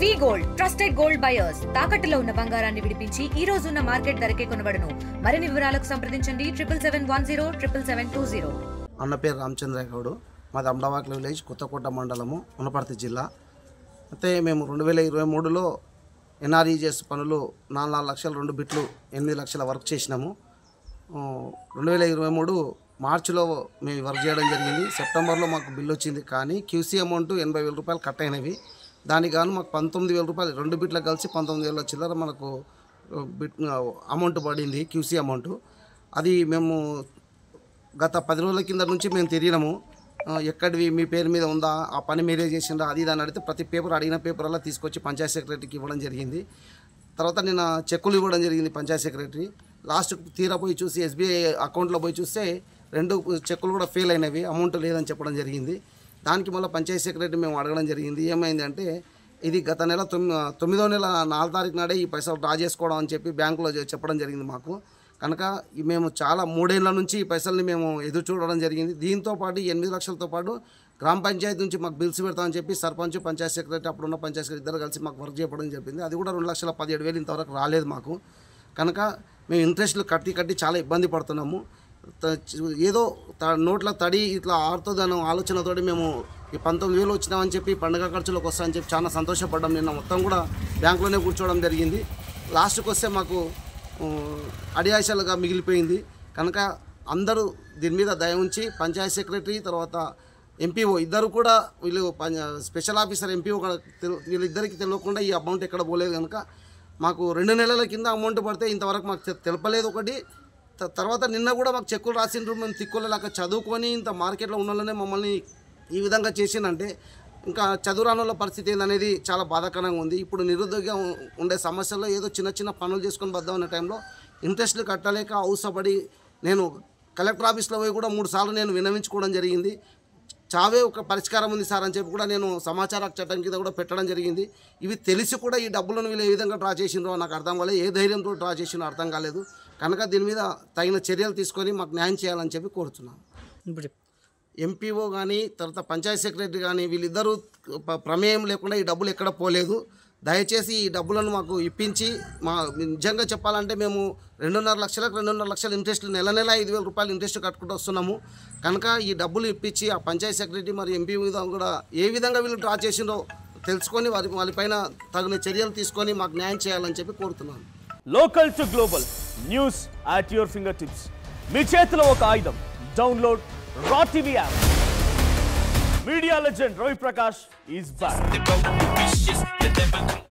వి gold trusted gold buyers తాకట్టులో ఉన్న బంగారాన్ని విడిపించి ఈ రోజు ఉన్న మార్కెట్ ధరకే కొనబడును. మరిన్ని వివరాలకు సంప్రదించండి 7710772020. అన్న పేరు రామచంద్ర గౌడ్, మాది అమలావాక్ల విలేజ్, కొత్తకోట మండలము, వనపర్తి జిల్లా. అయితే మేము 2023లో ఎన్ఆర్ఈజెస్ పనులు 4 లక్షలు 2 బిట్లు 8 లక్షల వర్క్ చేసినాము. 2023 మార్చిలో మేము వర్క్ చేయడం జరిగింది. సెప్టెంబర్లో మాకు బిల్ వచ్చింది, కానీ క్యూసీ అమౌంట్ 80,000 రూపాయలు కట్ అయినవి. దానికి గాను మాకు 19,000 రూపాయలు 2 బిట్లకు కలిసి 19,000 చిల్లర మనకు బిట్ అమౌంట్ పడింది, క్యూసీ అమౌంట్. అది మేము గత 10 రోజుల కింద నుంచి మేము తిరిగినాము. ఎక్కడివి మీ పేరు మీద ఉందా, ఆ పని మీరే చేసిందా, అది దాన్ని అడిగితే ప్రతి పేపర్ అడిగిన పేపర్ అలా తీసుకొచ్చి పంచాయత్ సెక్రటరీకి ఇవ్వడం జరిగింది. తర్వాత నిన్న చెక్కులు ఇవ్వడం జరిగింది పంచాయత్ సెక్రటరీ. లాస్ట్ తీరా పోయి చూసి ఎస్బీఐ అకౌంట్లో పోయి చూస్తే 2 చెక్కులు కూడా ఫెయిల్ అయినవి, అమౌంట్ లేదని చెప్పడం జరిగింది. దానికి మళ్ళీ పంచాయత్ సెక్రటరీ మేము అడగడం జరిగింది. ఏమైంది అంటే, ఇది గత నెల 9వ నెల 4వ తారీఖు నాడే ఈ పైసలు డ్రా చేసుకోవడం అని చెప్పి బ్యాంకులో చెప్పడం జరిగింది మాకు. కనుక మేము చాలా 3 ఏళ్ల నుంచి ఈ పైసల్ని మేము ఎదురు చూడడం జరిగింది. దీంతో పాటు 8 లక్షలతో పాటు గ్రామ పంచాయతీ నుంచి మాకు బిల్స్ పెడతామని చెప్పి సర్పంచ్, పంచాయత్ సెక్రటరీ, అప్పుడున్న పంచాయత్ సెక్రటరీ ఇద్దరు కలిసి మాకు వర్క్ చేయడం చెప్పింది. అది కూడా 2,17,000 ఇంతవరకు రాలేదు మాకు. కనుక మేము ఇంట్రెస్ట్లు కట్టి చాలా ఇబ్బంది పడుతున్నాము. ఏదో నోట్ల తడి ఇట్లా ఆడుతుందన్న ఆలోచనతో మేము ఈ 19,000 వచ్చినామని చెప్పి పండుగ ఖర్చులకు వస్తామని చెప్పి చాలా సంతోషపడ్డాం. నిన్న మొత్తం కూడా బ్యాంకులోనే కూర్చోవడం జరిగింది. లాస్ట్కి వస్తే మాకు అడియాసలుగా మిగిలిపోయింది. కనుక అందరూ దీని మీద దయ ఉంచి పంచాయత్ సెక్రటరీ తర్వాత ఎంపీఓ ఇద్దరు కూడా, వీళ్ళు స్పెషల్ ఆఫీసర్ ఎంపీఓ వీళ్ళిద్దరికి తెలియకుండా ఈ అమౌంట్ ఎక్కడ పోలేదు. కనుక మాకు 2 నెలల కింద అమౌంట్ పడితే ఇంతవరకు మాకు తెలపలేదు. ఒకటి తర్వాత నిన్న కూడా మాకు చెక్కులు రాసిండ్రు. మేము తిక్కులేక చదువుకొని ఇంత మార్కెట్లో ఉన్న వాళ్ళనే మమ్మల్ని ఈ విధంగా చేసిందంటే ఇంకా చదువురాని వాళ్ళ పరిస్థితి ఏందనేది చాలా బాధాకరంగా ఉంది. ఇప్పుడు నిరుద్యోగం ఉండే సమస్యల్లో ఏదో చిన్న పనులు చేసుకొని వద్దాం అనే టైంలో ఇంట్రెస్ట్లు కట్టలేక అవసరపడి నేను కలెక్టర్ ఆఫీస్లో పోయి కూడా 3 సార్లు నేను విన్నవించుకోవడం జరిగింది. చావే ఒక పరిష్కారం ఉంది సార్ అని చెప్పి కూడా నేను సమాచార చట్టం కింద కూడా పెట్టడం జరిగింది. ఇవి తెలిసి కూడా ఈ డబ్బులను వీళ్ళు ఏ విధంగా డ్రా చేసిండ్రో నాకు అర్థం కాలేదు, ఏ ధైర్యంతో డ్రా చేసిందో అర్థం కాలేదు. కనుక దీని మీద తగిన చర్యలు తీసుకొని మాకు న్యాయం చేయాలని చెప్పి కోరుతున్నాను. ఎంపీఓ కానీ తర్వాత పంచాయత్ సెక్రటరీ కానీ వీళ్ళిద్దరూ ప్రమేయం లేకుండా ఈ డబ్బులు ఎక్కడ పోలేదు. దయచేసి ఈ డబ్బులను మాకు ఇప్పించి, నిజంగా చెప్పాలంటే మేము 2.5 లక్షల ఇంట్రెస్ట్ నెల 5,000 రూపాయలు ఇంట్రెస్ట్ కట్టుకుంటూ వస్తున్నాము. కనుక ఈ డబ్బులు ఇప్పించి ఆ పంచాయత్ సెక్రటరీ మరి ఎంపీ కూడా ఏ విధంగా వీళ్ళు డ్రా చేసిందో తెలుసుకొని వారిపైన తగిన చర్యలు తీసుకొని మాకు న్యాయం చేయాలని చెప్పి కోరుతున్నాను. Local to global news at your finger tips. మీ చేతిలో ఒక ఆయుధం. Download Raw TV app. Media legend Ravi Prakash is back.